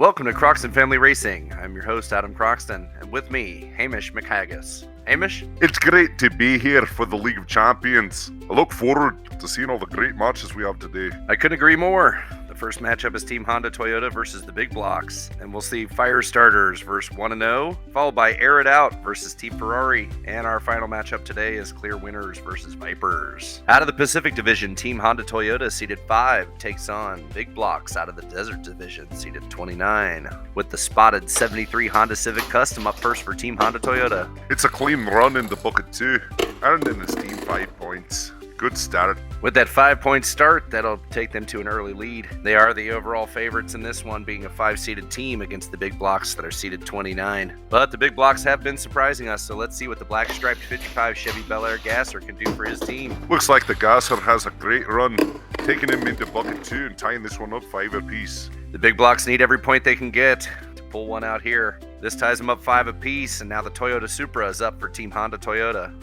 Welcome to Croxton Family Racing. I'm your host, Adam Croxton, and with me, Hamish McHaggis. Hamish? It's great to be here for the League of Champions. I look forward to seeing all the great matches we have today. I couldn't agree more. The first matchup is Team Honda Toyota versus the Big Blocks, and we'll see Fire Starters versus 1-0, followed by Air It Out versus Team Ferrari, and our final matchup today is Clear Winners versus Vipers. Out of the Pacific Division, Team Honda Toyota, seated 5, takes on Big Blocks out of the Desert Division, seated 29, with the spotted 73 Honda Civic Custom up first for Team Honda Toyota. It's a clean run in the bucket too, earning his team 5 points. Good start. With that 5-point start, that'll take them to an early lead. They are the overall favorites in this one, being a 5-seeded team against the Big Blocks that are seeded 29. But the Big Blocks have been surprising us, so let's see what the black striped 55 Chevy Bel Air Gasser can do for his team. Looks like the Gasser has a great run, taking him into bucket 2 and tying this one up 5 apiece. The Big Blocks need every point they can get to pull one out here. This ties them up 5 apiece, and now the Toyota Supra is up for Team Honda Toyota.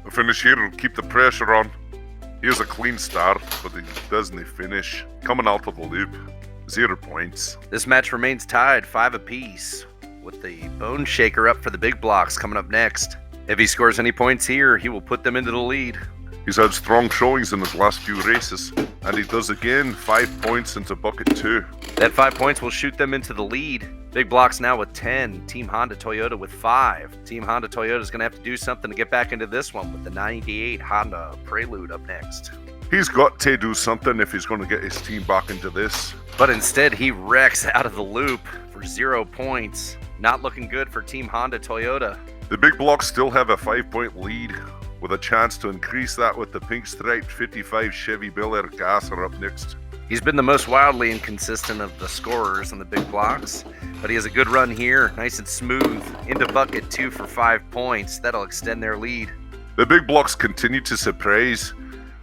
The finish here will keep the pressure on. Here's a clean start, but he doesn't finish. Coming out of the loop, 0 points. This match remains tied 5 apiece, with the Bone Shaker up for the Big Blocks coming up next. If he scores any points here, he will put them into the lead. He's had strong showings in his last few races, and he does again, 5 points into bucket 2. That 5 points will shoot them into the lead. Big Blocks now with 10, Team Honda Toyota with 5. Team Honda Toyota is going to have to do something to get back into this one with the 98 Honda Prelude up next. He's got to do something if he's going to get his team back into this. But instead, he wrecks out of the loop for 0 points. Not looking good for Team Honda Toyota. The Big Blocks still have a 5-point lead, with a chance to increase that with the pink striped 55 Chevy Bel Air Gasser up next. He's been the most wildly inconsistent of the scorers in the Big Blocks, but he has a good run here, nice and smooth, into bucket 2 for 5 points. That'll extend their lead. The Big Blocks continue to surprise,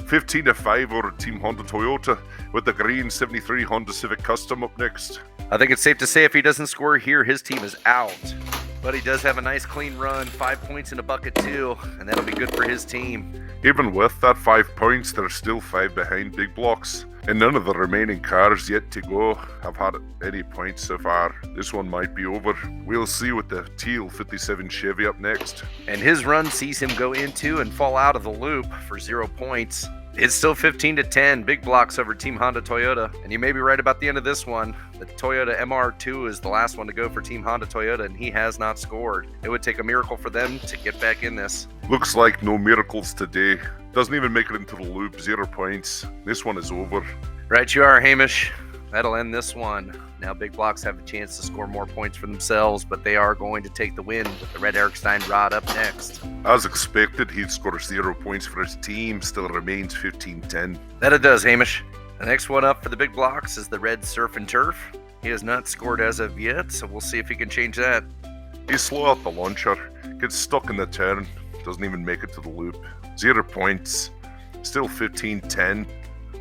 15-5 over Team Honda Toyota, with the green 73 Honda Civic Custom up next. I think it's safe to say if he doesn't score here, his team is out. But he does have a nice clean run, 5 points into bucket 2, and that'll be good for his team. Even with that 5 points, they're still 5 behind Big Blocks, and none of the remaining cars yet to go have had any points so far. This one might be over. We'll see with the teal 57 Chevy up next. And his run sees him go into and fall out of the loop for 0 points. It's still 15-10, Big Blocks over Team Honda Toyota. And you may be right about the end of this one. The Toyota MR2 is the last one to go for Team Honda Toyota, and he has not scored. It would take a miracle for them to get back in this. Looks like no miracles today. Doesn't even make it into the loop, 0 points. This one is over. Right you are, Hamish. That'll end this one. Now Big Blocks have a chance to score more points for themselves, but they are going to take the win with the Red Erikstein rod up next. As expected, he'd score 0 points for his team, still remains 15-10. That it does, Hamish. The next one up for the Big Blocks is the Red Surf and Turf. He has not scored as of yet, so we'll see if he can change that. He's slow at the launcher, gets stuck in the turn, doesn't even make it to the loop. 0 points, still 15-10.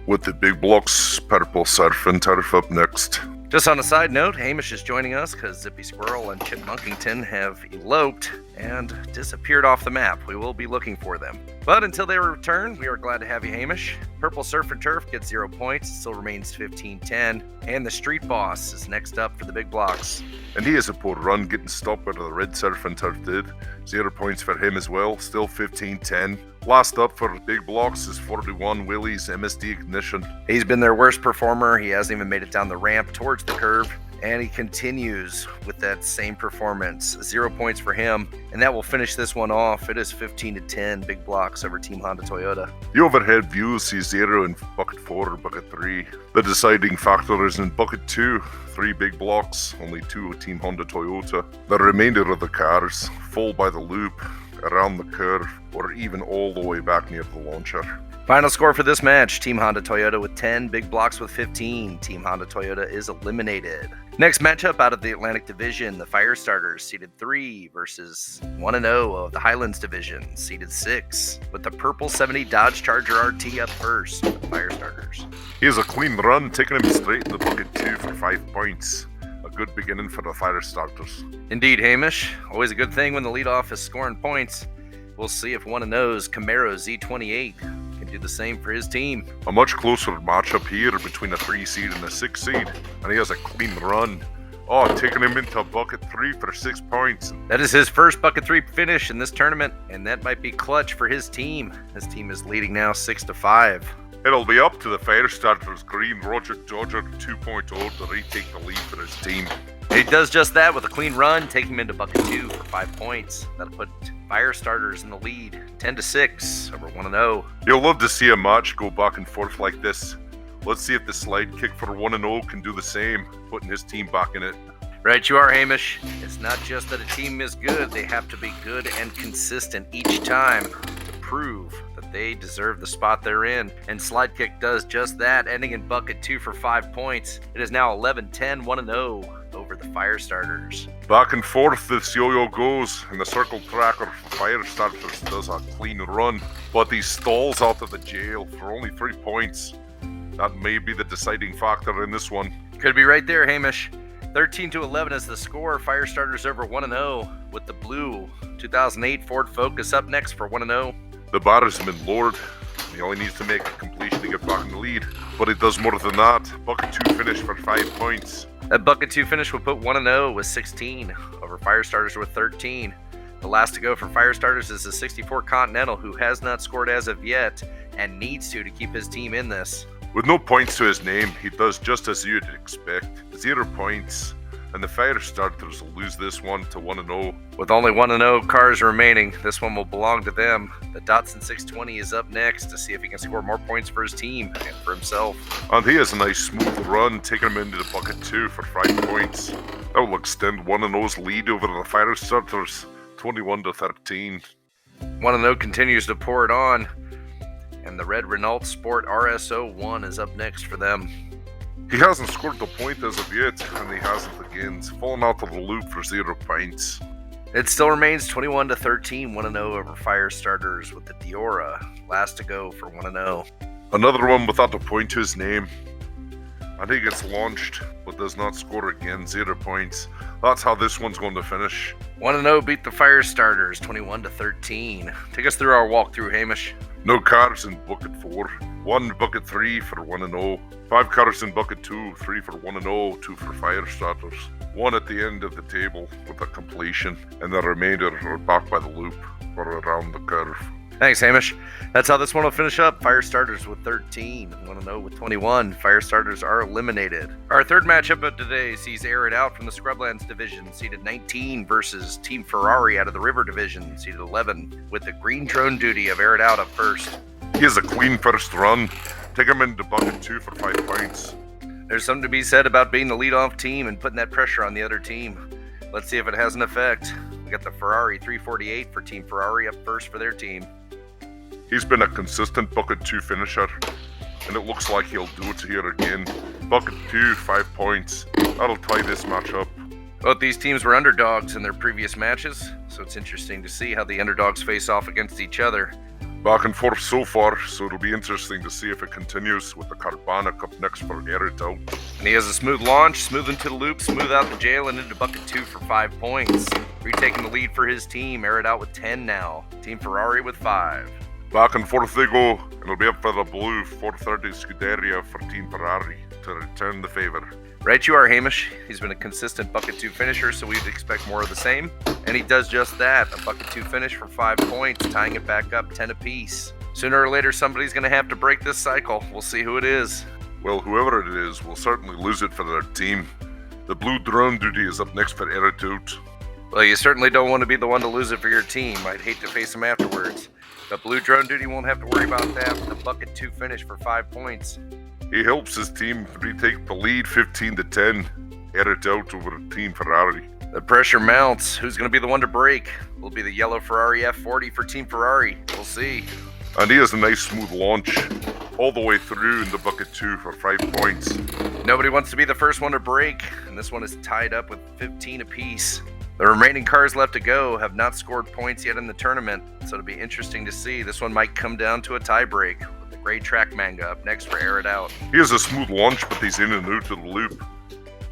With the Big Blocks Purple Surf and Turf up next. Just on a side note, Hamish is joining us because Zippy Squirrel and Chip Monkington have eloped and disappeared off the map. We will be looking for them. But until they return, we are glad to have you, Hamish. Purple Surf and Turf gets 0 points. It still remains 15-10. And the Street Boss is next up for the Big Blocks. And he has a poor run, getting stopped where the Red Surf and Turf did. 0 points for him as well, still 15-10. Last up for Big Blocks is 41 Willie's MSD Ignition. He's been their worst performer. He hasn't even made it down the ramp towards the curve. And he continues with that same performance. 0 points for him. And that will finish this one off. It is 15-10 Big Blocks over Team Honda Toyota. The overhead view sees 0 in bucket 4 or bucket 3. The deciding factor is in bucket 2. 3 Big Blocks, only 2 Team Honda Toyota. The remainder of the cars fall by the loop, around the curve, or even all the way back near the launcher. Final score for this match, Team Honda Toyota with 10, Big Blocks with 15. Team Honda Toyota is eliminated. Next matchup out of the Atlantic Division, the Fire Starters seeded 3 versus 1-0 of the Highlands Division, seeded 6, with the purple 70 Dodge Charger RT up first for the Fire Starters. He has a clean run, taking him straight in the bucket 2 for 5 points. A good beginning for the Fire Starters. Indeed, Hamish. Always a good thing when the leadoff is scoring points. We'll see if 1-0's Camaro Z28 can do the same for his team. A much closer matchup here between a 3 seed and a 6 seed, and he has a clean run. Oh, taking him into bucket 3 for 6 points. That is his first bucket 3 finish in this tournament, and that might be clutch for his team. His team is leading now 6-5. It'll be up to the Firestarters Green Roger Dodger 2.0 to retake the lead for his team. He does just that with a clean run, taking him into bucket 2 for 5 points. That'll put Firestarters in the lead, 10-6 over 1-0. You'll love to see a match go back and forth like this. Let's see if the slide kick for 1-0 can do the same, putting his team back in it. Right you are, Hamish. It's not just that a team is good, they have to be good and consistent each time to prove that they deserve the spot they're in. And slide kick does just that, ending in bucket 2 for 5 points. It is now 11-10, 1-0 over the Firestarters. Back and forth this yo-yo goes, and the circle tracker for Firestarters does a clean run, but he stalls out of the jail for only 3 points. That may be the deciding factor in this one. Could be right there, Hamish. 13-11 is the score. Firestarters over 1-0 with the blue 2008 Ford Focus up next for 1-0. The bar has been lowered. He only needs to make a completion to get back in the lead, but it does more than that. Bucket 2 finish for 5 points. That bucket 2 finish will put 1-0 with 16 over Firestarters with 13. The last to go for Firestarters is the 64 Continental, who has not scored as of yet and needs to keep his team in this. With no points to his name, he does just as you'd expect. 0 points, and the Firestarters will lose this one to 1-0. With only 1-0 cars remaining, this one will belong to them. The Datsun 620 is up next to see if he can score more points for his team and for himself. And he has a nice smooth run, taking him into the bucket 2 for 5 points. That will extend 1-0's lead over the Firestarters, 21-13. 1-0 continues to pour it on, and the red Renault Sport RS01 is up next for them. He hasn't scored the point as of yet, and he hasn't again. He's fallen out of the loop for 0 points. It still remains 21-13, 1-0 over Firestarters with the Diora last to go for 1-0. Another one without a point to his name. And he gets launched, but does not score again, 0 points. That's how this one's going to finish. 1-0 beat the Firestarters, 21-13. Take us through our walkthrough, Hamish. No cars in bucket 4, 1 bucket 3 for 1-0, 5 cars in bucket 2, 3 for 1-0, 2 for Firestarters, 1 at the end of the table with a completion, and the remainder are back by the loop or around the curve. Thanks, Hamish. That's how this one will finish up. Firestarters with 13, 1-0 with 21. Firestarters are eliminated. Our third matchup of today sees Air It Out from the Scrublands division, seeded 19, versus Team Ferrari out of the River division, seeded 11, with the green drone duty of Air It Out up first. He has a clean first run. Take him into bucket 2 for 5 points. There's something to be said about being the leadoff team and putting that pressure on the other team. Let's see if it has an effect. We got the Ferrari 348 for Team Ferrari up first for their team. He's been a consistent bucket 2 finisher, and it looks like he'll do it here again. Bucket 2, 5 points. That'll tie this match up. Both these teams were underdogs in their previous matches, so it's interesting to see how the underdogs face off against each other. Back and forth so far, so it'll be interesting to see if it continues with the Carbonic up next for Air It Out. And he has a smooth launch, smooth into the loop, smooth out the jail, and into bucket 2 for 5 points. Retaking the lead for his team. Air It Out with 10 now. Team Ferrari with 5. Back and forth they go, and it'll be up for the blue 430 Scuderia for Team Ferrari to return the favour. Right you are, Hamish. He's been a consistent bucket 2 finisher, so we'd expect more of the same. And he does just that, a bucket 2 finish for 5 points, tying it back up 10 apiece. Sooner or later, somebody's going to have to break this cycle. We'll see who it is. Well, whoever it is will certainly lose it for their team. The blue drone duty is up next for Air It Out. Well, you certainly don't want to be the one to lose it for your team. I'd hate to face him afterwards. But blue drone duty won't have to worry about that with a bucket 2 finish for 5 points. He helps his team retake the lead 15-10. Air It Out over Team Ferrari. The pressure mounts. Who's going to be the one to break? Will be the yellow Ferrari F40 for Team Ferrari. We'll see. And he has a nice smooth launch all the way through in the bucket 2 for 5 points. Nobody wants to be the first one to break, and this one is tied up with 15 apiece. The remaining cars left to go have not scored points yet in the tournament, so it'll be interesting to see. This one might come down to a tie break with the gray track manga up next for Air It Out. He has a smooth launch, but he's in and out of the loop.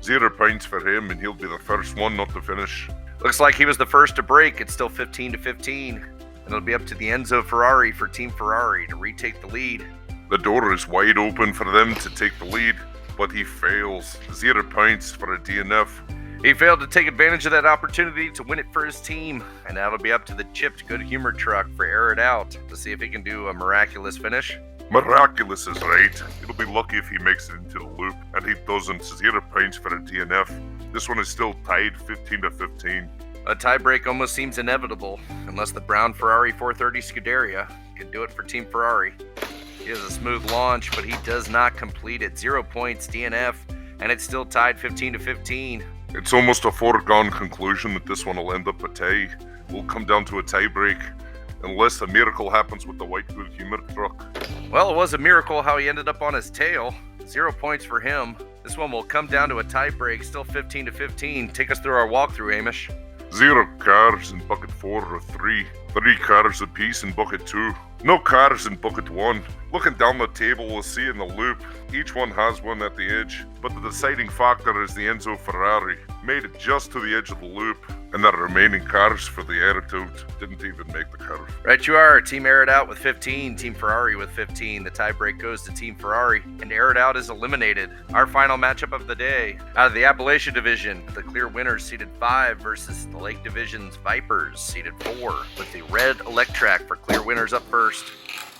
0 points for him, and he'll be the first one not to finish. Looks like he was the first to break. It's still 15-15, and it'll be up to the Enzo Ferrari for Team Ferrari to retake the lead. The door is wide open for them to take the lead, but he fails. 0 points for a DNF. He failed to take advantage of that opportunity to win it for his team, and now it'll be up to the chipped good humor truck for Air It Out to see if he can do a miraculous finish. Miraculous is right. He'll be lucky if he makes it into the loop, and he doesn't. 0 points for a DNF. This one is still tied 15-15. A tiebreak almost seems inevitable, unless the brown Ferrari 430 Scuderia can do it for Team Ferrari. He has a smooth launch, but he does not complete it. 0 points, DNF, and it's still tied 15-15. It's almost a foregone conclusion that this one will end up a tie. Will come down to a tiebreak, unless a miracle happens with the white good humor truck. Well, it was a miracle how he ended up on his tail. 0 points for him. This one will come down to a tiebreak, still 15-15. Take us through our walkthrough, Hamish. 0 cars in bucket 4 or 3. 3 cars apiece in bucket 2. No cars in bucket 1. Looking down the table, we'll see in the loop, each one has one at the edge, but the deciding factor is the Enzo Ferrari. Made it just to the edge of the loop, and the remaining cars for the Air It Out didn't even make the curve. Right you are. Team Air It Out with 15, Team Ferrari with 15. The tiebreak goes to Team Ferrari, and Air It Out is eliminated. Our final matchup of the day, out of the Appalachia division, the clear winners seeded 5 versus the Lake Division's Vipers seeded 4, with the red Electrac for clear winners up first.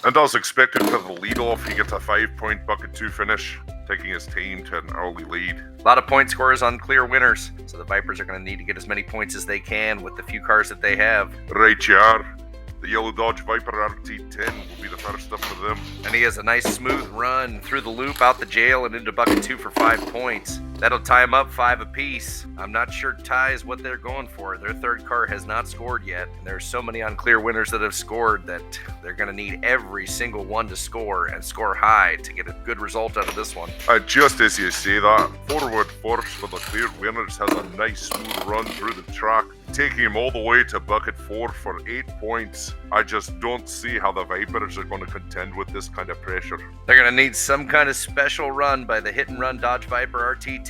And as expected for the lead-off, he gets a 5-point bucket 2 finish, taking his team to an early lead. A lot of point scores on clear winners, so the Vipers are going to need to get as many points as they can with the few cars that they have. Right you are. The yellow Dodge Viper RT10 will be the first up for them. And he has a nice smooth run through the loop, out the jail, and into bucket 2 for 5 points. That'll tie him up 5 apiece. I'm not sure tie is what they're going for. Their third car has not scored yet. And there's so many unclear winners that have scored that they're going to need every single one to score and score high to get a good result out of this one. Just as you say that, forward first for the clear winners has a nice smooth run through the track, taking him all the way to bucket 4 for 8 points. I just don't see how the Vipers are going to contend with this kind of pressure. They're going to need some kind of special run by the hit-and-run Dodge Viper RT10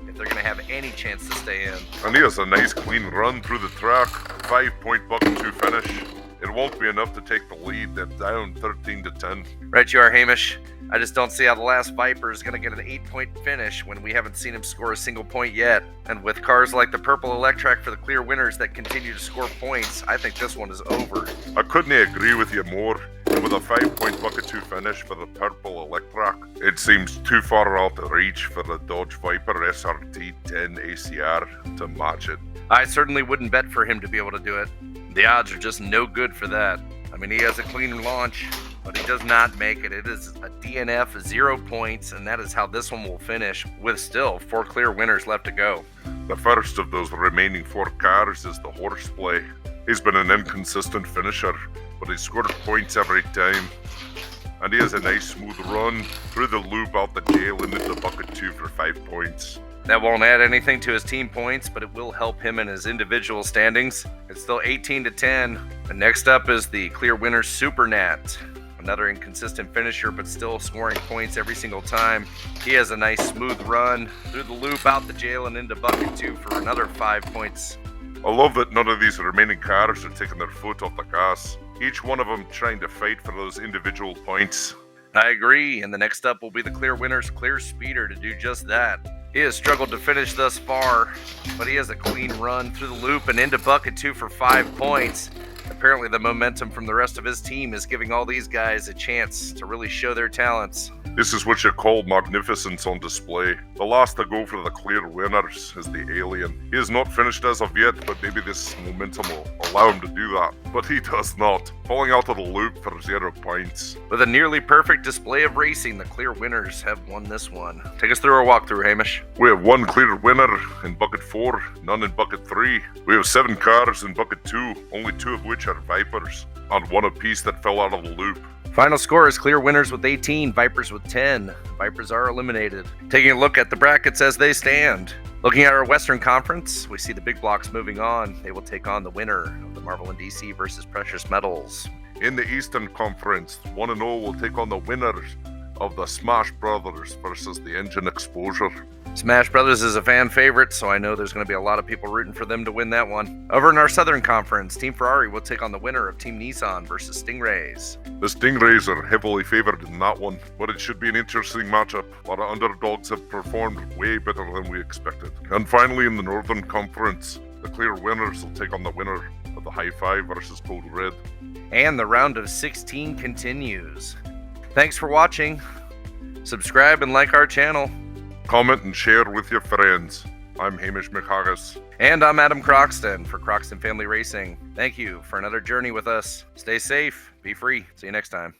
if they're going to have any chance to stay in. And he has a nice clean run through the track, 5-point bucket 2 finish. It won't be enough to take the lead. They're down 13-10. Right you are, Hamish. I just don't see how the last Viper is going to get an 8-point finish when we haven't seen him score a single point yet. And with cars like the purple Electrac for the clear winners that continue to score points, I think this one is over. I couldn't agree with you more. And with a 5-point bucket 2 finish for the purple Electrac, it seems too far out of reach for the Dodge Viper SRT 10 ACR to match it. I certainly wouldn't bet for him to be able to do it. The odds are just no good for that. I mean, he has a clean launch, but he does not make it. It is a DNF, 0 points, and that is how this one will finish, with still 4 clear winners left to go. The first of those remaining 4 cars is the Horseplay. He's been an inconsistent finisher, but he's scored points every time. And he has a nice smooth run through the loop, out the jail, and into bucket 2 for 5 points. That won't add anything to his team points, but it will help him in his individual standings. It's still 18-10. And next up is the clear winner Super Nat. Another inconsistent finisher, but still scoring points every single time. He has a nice smooth run through the loop, out the jail, and into bucket 2 for another 5 points. I love that none of these remaining cars are taking their foot off the gas. Each one of them trying to fight for those individual points. I agree, and the next up will be the clear winner's clear speeder to do just that. He has struggled to finish thus far, but he has a clean run through the loop and into bucket 2 for 5 points. Apparently the momentum from the rest of his team is giving all these guys a chance to really show their talents. This is what you call magnificence on display. The last to go for the clear winners is the Alien. He is not finished as of yet, but maybe this momentum will allow him to do that. But he does not, falling out of the loop for 0 points. With a nearly perfect display of racing, the clear winners have won this one. Take us through our walkthrough, Hamish. We have 1 clear winner in bucket 4, none in bucket 3. We have 7 cars in bucket 2, only 2 of which are Vipers, and 1 apiece that fell out of the loop. Final score is clear winners with 18, Vipers with 10. Vipers are eliminated. Taking a look at the brackets as they stand. Looking at our Western Conference, we see the big blocks moving on. They will take on the winner of the Marvel and DC versus Precious Metals. In the Eastern Conference, 1-0 will take on the winners of the Smash Brothers versus the Engine Exposure. Smash Brothers is a fan favorite, so I know there's going to be a lot of people rooting for them to win that one. Over in our Southern Conference, Team Ferrari will take on the winner of Team Nissan versus Stingrays. The Stingrays are heavily favoured in that one, but it should be an interesting matchup. A lot of underdogs have performed way better than we expected. And finally, in the Northern Conference, the clear winners will take on the winner of the High Five versus Code Red. And the round of 16 continues. Thanks for watching. Subscribe and like our channel. Comment and share with your friends. I'm Hamish McHaggis. And I'm Adam Croxton for Croxton Family Racing. Thank you for another journey with us. Stay safe, be free. See you next time.